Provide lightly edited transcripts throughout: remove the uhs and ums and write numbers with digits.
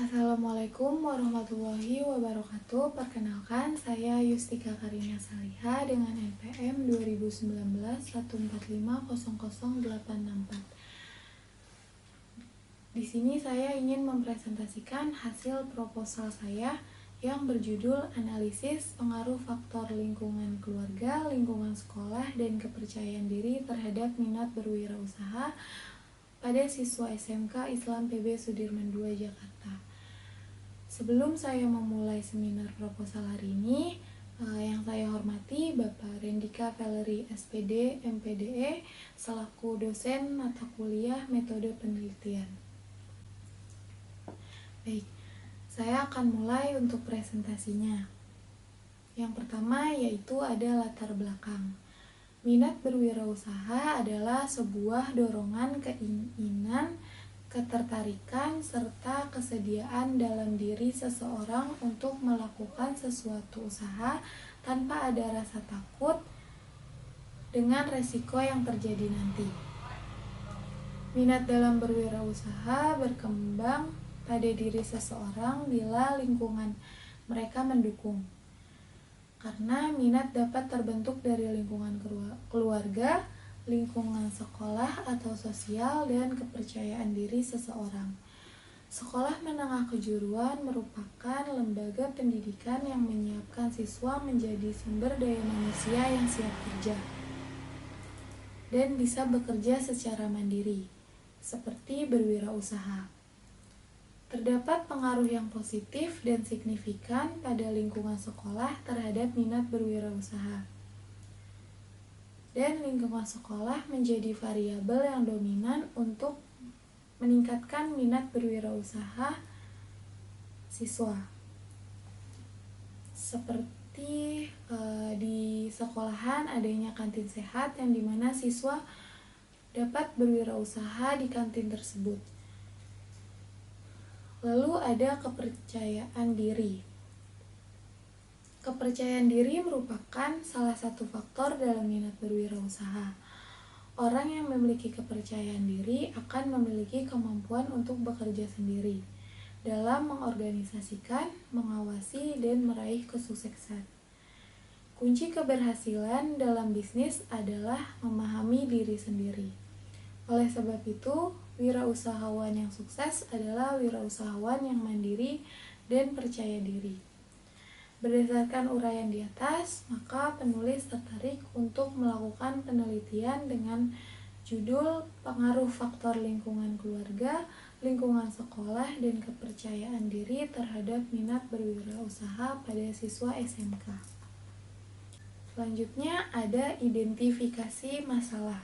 Assalamualaikum warahmatullahi wabarakatuh. Perkenalkan, saya Yustika Karina Saliha dengan NPM 2019 145000864. Di sini saya ingin mempresentasikan hasil proposal saya yang berjudul Analisis Pengaruh Faktor Lingkungan Keluarga, Lingkungan Sekolah, dan Kepercayaan Diri terhadap Minat Berwirausaha pada siswa SMK Islam PB Sudirman II, Jakarta. Sebelum saya memulai seminar proposal hari ini, yang saya hormati Bapak Rendika Valery SPD MPDE selaku dosen mata kuliah metode penelitian. Baik, saya akan mulai untuk presentasinya. Yang pertama yaitu ada latar belakang. Minat berwirausaha adalah sebuah dorongan keinginan, ketertarikan, serta kesediaan dalam diri seseorang untuk melakukan sesuatu usaha tanpa ada rasa takut dengan resiko yang terjadi nanti. Minat dalam berwirausaha berkembang pada diri seseorang bila lingkungan mereka mendukung. Karena minat dapat terbentuk dari lingkungan keluarga, lingkungan sekolah atau sosial, dan kepercayaan diri seseorang. Sekolah menengah kejuruan merupakan lembaga pendidikan yang menyiapkan siswa menjadi sumber daya manusia yang siap kerja dan bisa bekerja secara mandiri, seperti berwirausaha. Terdapat pengaruh yang positif dan signifikan pada lingkungan sekolah terhadap minat berwirausaha. Dan lingkungan sekolah menjadi variabel yang dominan untuk meningkatkan minat berwirausaha siswa. Seperti di sekolahan adanya kantin sehat yang dimana siswa dapat berwirausaha di kantin tersebut. Lalu ada kepercayaan diri. Kepercayaan diri merupakan salah satu faktor dalam minat berwirausaha. Orang yang memiliki kepercayaan diri akan memiliki kemampuan untuk bekerja sendiri dalam mengorganisasikan, mengawasi, dan meraih kesuksesan. Kunci keberhasilan dalam bisnis adalah memahami diri sendiri. Oleh sebab itu, wirausahawan yang sukses adalah wirausahawan yang mandiri dan percaya diri. Berdasarkan uraian di atas, maka penulis tertarik untuk melakukan penelitian dengan judul Pengaruh Faktor Lingkungan Keluarga, Lingkungan Sekolah, dan Kepercayaan Diri terhadap Minat Berwirausaha pada siswa SMK. Selanjutnya ada identifikasi masalah.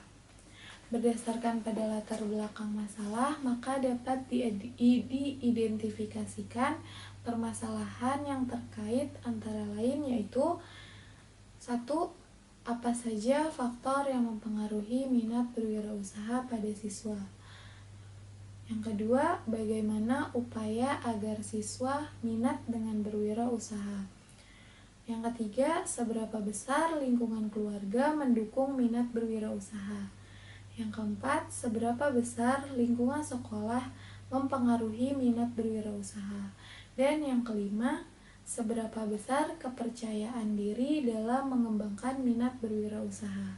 Berdasarkan pada latar belakang masalah, maka dapat diidentifikasikan permasalahan yang terkait antara lain yaitu 1. Apa saja faktor yang mempengaruhi minat berwirausaha pada siswa? Yang kedua, bagaimana upaya agar siswa minat dengan berwirausaha? Yang ketiga, seberapa besar lingkungan keluarga mendukung minat berwirausaha? Yang keempat, seberapa besar lingkungan sekolah mempengaruhi minat berwirausaha? Dan yang kelima, seberapa besar kepercayaan diri dalam mengembangkan minat berwirausaha?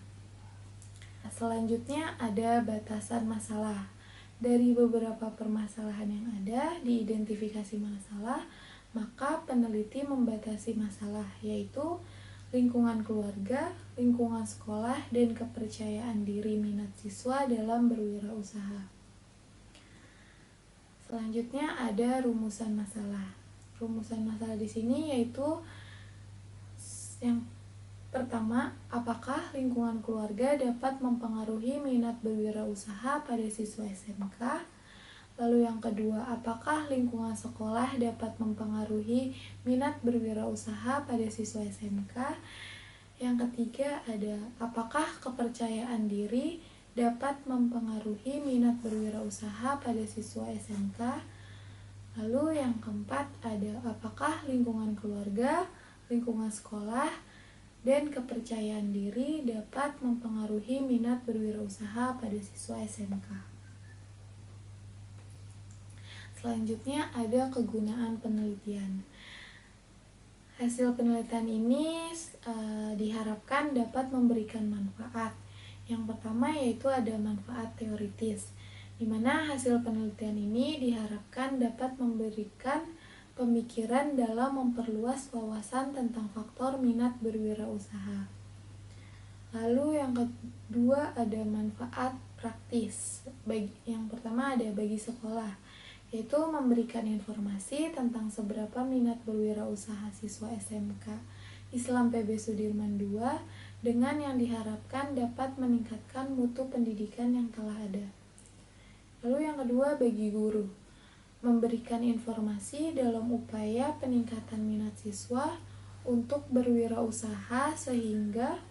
Selanjutnya ada batasan masalah. Dari beberapa permasalahan yang ada di identifikasi masalah, maka peneliti membatasi masalah yaitu lingkungan keluarga, lingkungan sekolah, dan kepercayaan diri minat siswa dalam berwirausaha. Selanjutnya ada rumusan masalah. Rumusan masalah di sini yaitu yang pertama, apakah lingkungan keluarga dapat mempengaruhi minat berwirausaha pada siswa SMK? Lalu yang kedua, apakah lingkungan sekolah dapat mempengaruhi minat berwirausaha pada siswa SMK? Yang ketiga ada, apakah kepercayaan diri dapat mempengaruhi minat berwirausaha pada siswa SMK? Lalu yang keempat ada, apakah lingkungan keluarga, lingkungan sekolah, dan kepercayaan diri dapat mempengaruhi minat berwirausaha pada siswa SMK? Selanjutnya ada kegunaan penelitian. Hasil penelitian ini diharapkan dapat memberikan manfaat. Yang pertama yaitu ada manfaat teoritis, di mana hasil penelitian ini diharapkan dapat memberikan pemikiran dalam memperluas wawasan tentang faktor minat berwirausaha. Lalu yang kedua ada manfaat praktis. Yang pertama ada bagi sekolah, yaitu memberikan informasi tentang seberapa minat berwirausaha siswa SMK Islam PB Sudirman II dengan yang diharapkan dapat meningkatkan mutu pendidikan yang telah ada. Lalu yang kedua bagi guru, memberikan informasi dalam upaya peningkatan minat siswa untuk berwirausaha sehingga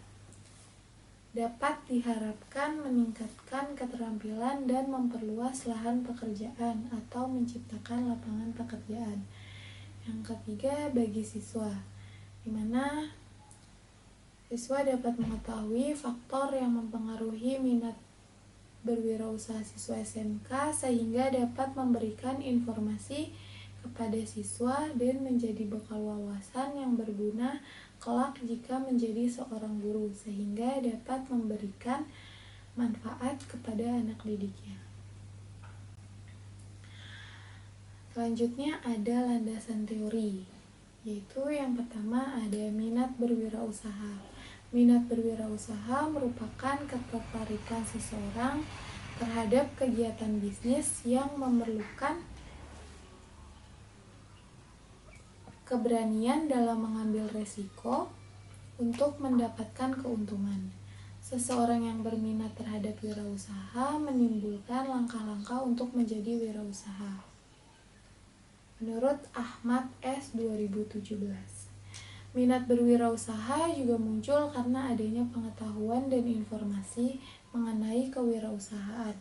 dapat diharapkan meningkatkan keterampilan dan memperluas lahan pekerjaan atau menciptakan lapangan pekerjaan. Yang ketiga bagi siswa, di mana siswa dapat mengetahui faktor yang mempengaruhi minat berwirausaha siswa SMK sehingga dapat memberikan informasi kepada siswa dan menjadi bekal wawasan yang berguna kelak jika menjadi seorang guru, sehingga dapat memberikan manfaat kepada anak didiknya. Selanjutnya ada landasan teori, yaitu yang pertama ada minat berwirausaha. Minat berwirausaha merupakan ketertarikan seseorang terhadap kegiatan bisnis yang memerlukan keberanian dalam mengambil resiko untuk mendapatkan keuntungan. Seseorang yang berminat terhadap wirausaha menimbulkan langkah-langkah untuk menjadi wirausaha. Menurut Ahmad S. 2017, minat berwirausaha juga muncul karena adanya pengetahuan dan informasi mengenai kewirausahaan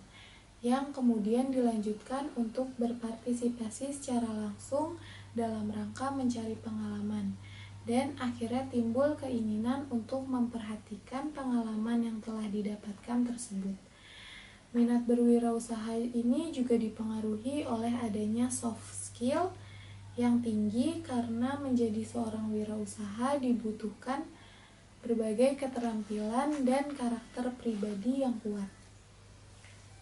yang kemudian dilanjutkan untuk berpartisipasi secara langsung dalam rangka mencari pengalaman, dan akhirnya timbul keinginan untuk memperhatikan pengalaman yang telah didapatkan tersebut. Minat berwirausaha ini juga dipengaruhi oleh adanya soft skill yang tinggi karena menjadi seorang wirausaha dibutuhkan berbagai keterampilan dan karakter pribadi yang kuat.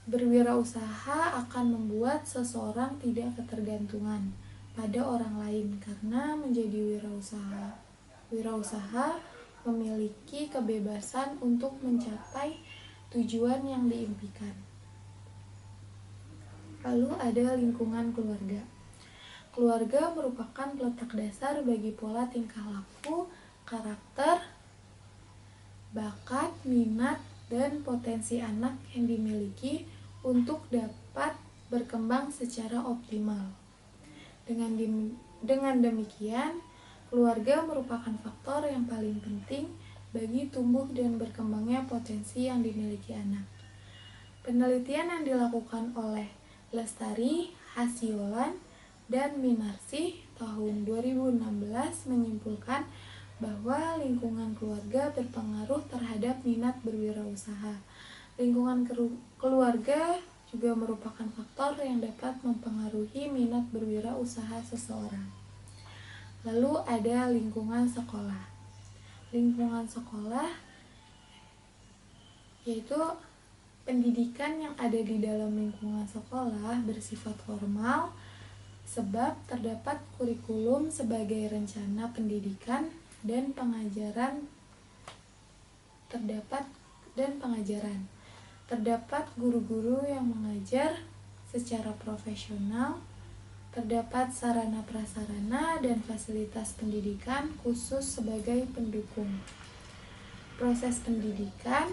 Berwirausaha akan membuat seseorang tidak ketergantungan pada orang lain karena menjadi wirausaha memiliki kebebasan untuk mencapai tujuan yang diimpikan. Lalu ada lingkungan keluarga. Keluarga merupakan peletak dasar bagi pola tingkah laku, karakter, bakat, minat, dan potensi anak yang dimiliki untuk dapat berkembang secara optimal. Dengan demikian, keluarga merupakan faktor yang paling penting bagi tumbuh dan berkembangnya potensi yang dimiliki anak. Penelitian yang dilakukan oleh Lestari, Hasiolan, dan Minarsih tahun 2016 menyimpulkan bahwa lingkungan keluarga berpengaruh terhadap minat berwirausaha. Lingkungan keluarga juga merupakan faktor yang dapat mempengaruhi minat berwirausaha seseorang. Lalu ada lingkungan sekolah. Lingkungan sekolah yaitu pendidikan yang ada di dalam lingkungan sekolah bersifat formal sebab terdapat kurikulum sebagai rencana pendidikan dan pengajaran. Terdapat guru-guru yang mengajar secara profesional, terdapat sarana prasarana dan fasilitas pendidikan khusus sebagai pendukung proses pendidikan,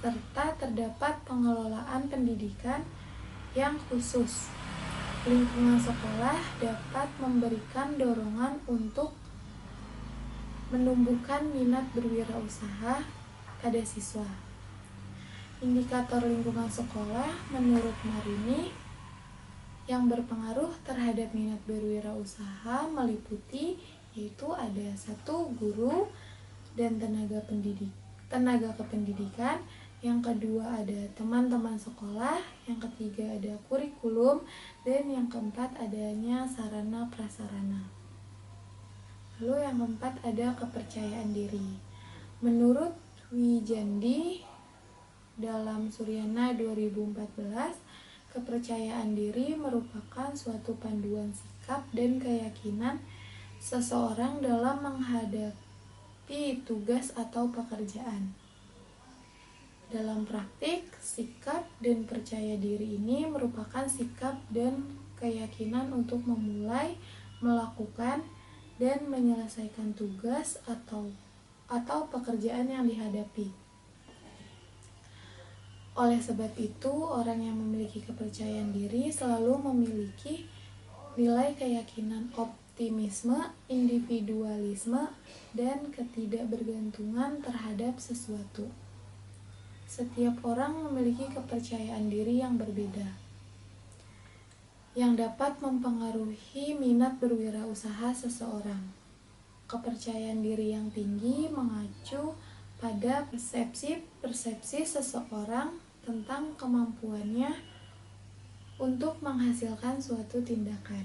serta terdapat pengelolaan pendidikan yang khusus. Lingkungan sekolah dapat memberikan dorongan untuk menumbuhkan minat berwirausaha pada siswa. Indikator lingkungan sekolah menurut Marini yang berpengaruh terhadap minat berwirausaha meliputi yaitu ada 1 guru dan tenaga kependidikan, yang kedua ada teman-teman sekolah, yang ketiga ada kurikulum, dan yang keempat adanya sarana prasarana. Lalu yang keempat ada kepercayaan diri. Menurut Wijandi dalam Suryana 2014, kepercayaan diri merupakan suatu panduan sikap dan keyakinan seseorang dalam menghadapi tugas atau pekerjaan. Dalam praktik, sikap dan percaya diri ini merupakan sikap dan keyakinan untuk memulai, melakukan, dan menyelesaikan tugas atau pekerjaan yang dihadapi. Oleh sebab itu, orang yang memiliki kepercayaan diri selalu memiliki nilai keyakinan optimisme, individualisme, dan ketidakbergantungan terhadap sesuatu. Setiap orang memiliki kepercayaan diri yang berbeda, yang dapat mempengaruhi minat berwirausaha seseorang. Kepercayaan diri yang tinggi mengacu pada persepsi seseorang tentang kemampuannya untuk menghasilkan suatu tindakan.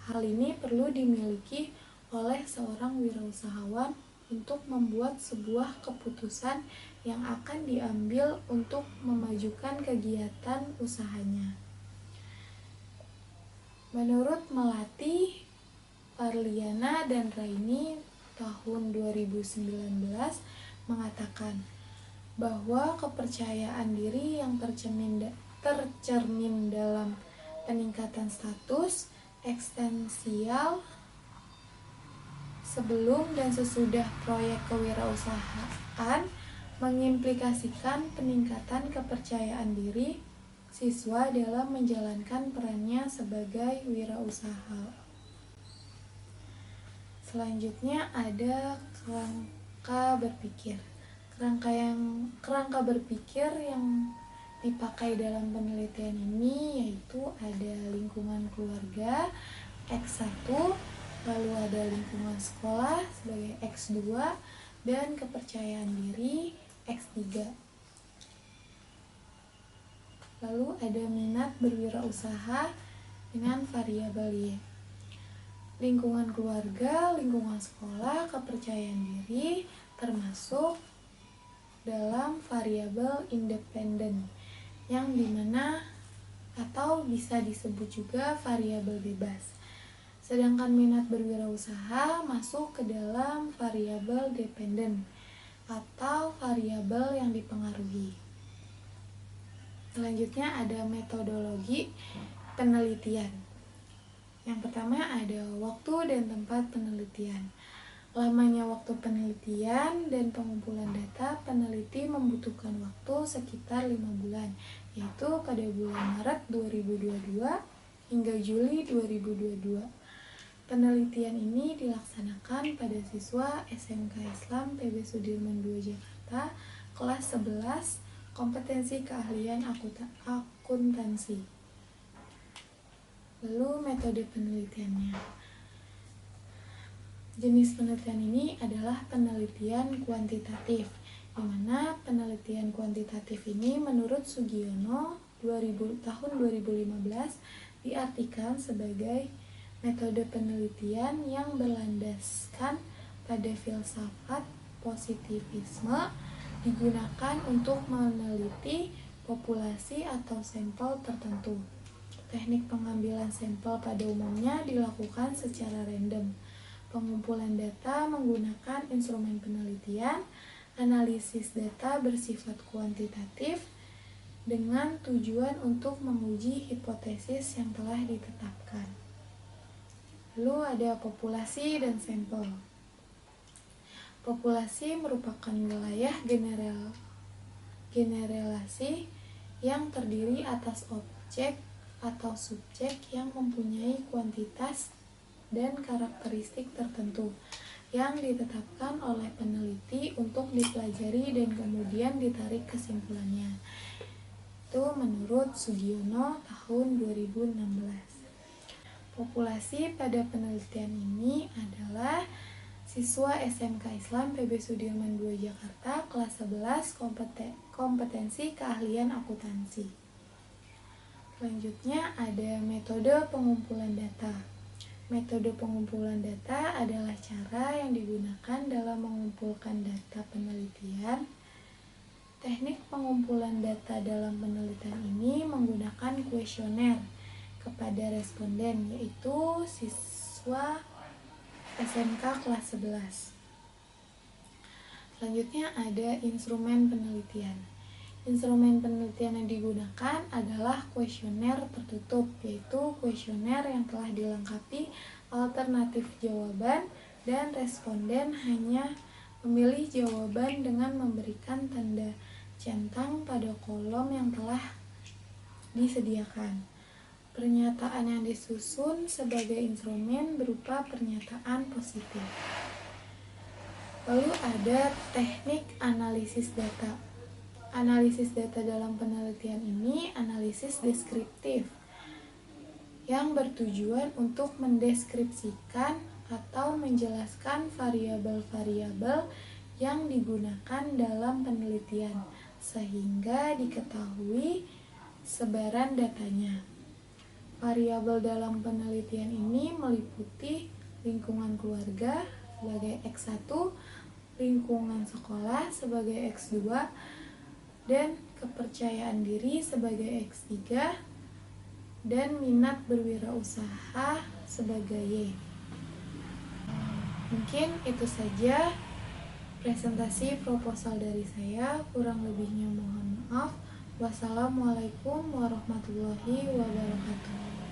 Hal ini perlu dimiliki oleh seorang wirausahawan untuk membuat sebuah keputusan yang akan diambil untuk memajukan kegiatan usahanya. Menurut Melati, Parliana, dan Raini tahun 2019 mengatakan bahwa kepercayaan diri yang tercermin dalam peningkatan status eksistensial sebelum dan sesudah proyek kewirausahaan mengimplikasikan peningkatan kepercayaan diri siswa dalam menjalankan perannya sebagai wirausaha. Selanjutnya ada kerangka berpikir. Kerangka berpikir yang dipakai dalam penelitian ini yaitu ada lingkungan keluarga X1, lalu ada lingkungan sekolah sebagai X2, dan kepercayaan diri X3. Lalu ada minat berwirausaha dengan variabel Y. Lingkungan keluarga, lingkungan sekolah, kepercayaan diri termasuk dalam variabel independen, yang dimana atau bisa disebut juga variabel bebas. Sedangkan minat berwirausaha masuk ke dalam variabel dependen atau variabel yang dipengaruhi. Selanjutnya ada metodologi penelitian. Yang pertama ada waktu dan tempat penelitian. Lamanya waktu penelitian dan pengumpulan data, peneliti membutuhkan waktu sekitar 5 bulan, yaitu pada bulan Maret 2022 hingga Juli 2022. Penelitian ini dilaksanakan pada siswa SMK Islam PB Sudirman II Jakarta, kelas 11, kompetensi keahlian akuntansi. Lalu metode penelitiannya. Jenis penelitian ini adalah penelitian kuantitatif, di mana penelitian kuantitatif ini menurut Sugiono tahun 2015 diartikan sebagai metode penelitian yang berlandaskan pada filsafat positivisme, digunakan untuk meneliti populasi atau sampel tertentu. Teknik pengambilan sampel pada umumnya dilakukan secara random. Pengumpulan data menggunakan instrumen penelitian, analisis data bersifat kuantitatif dengan tujuan untuk menguji hipotesis yang telah ditetapkan. Lalu ada populasi dan sampel. Populasi merupakan wilayah generalisasi yang terdiri atas objek atau subjek yang mempunyai kuantitas dan karakteristik tertentu yang ditetapkan oleh peneliti untuk dipelajari dan kemudian ditarik kesimpulannya. Itu menurut Sugiono tahun 2016. Populasi pada penelitian ini adalah siswa SMK Islam PB Sudirman II Jakarta, kelas 11, kompetensi keahlian akuntansi. Selanjutnya ada metode pengumpulan data. Metode pengumpulan data adalah cara yang digunakan dalam mengumpulkan data penelitian. Teknik pengumpulan data dalam penelitian ini menggunakan kuesioner kepada responden, yaitu siswa SMK kelas 11. Selanjutnya ada instrumen penelitian. Instrumen penelitian yang digunakan adalah kuesioner tertutup, yaitu kuesioner yang telah dilengkapi alternatif jawaban dan responden hanya memilih jawaban dengan memberikan tanda centang pada kolom yang telah disediakan. Pernyataan yang disusun sebagai instrumen berupa pernyataan positif. Lalu ada teknik analisis data. Analisis data dalam penelitian ini analisis deskriptif yang bertujuan untuk mendeskripsikan atau menjelaskan variabel-variabel yang digunakan dalam penelitian sehingga diketahui sebaran datanya. Variabel dalam penelitian ini meliputi lingkungan keluarga sebagai X1, lingkungan sekolah sebagai X2, dan kepercayaan diri sebagai X3, dan minat berwirausaha sebagai Y. Mungkin itu saja presentasi proposal dari saya, kurang lebihnya mohon maaf. Wassalamualaikum warahmatullahi wabarakatuh.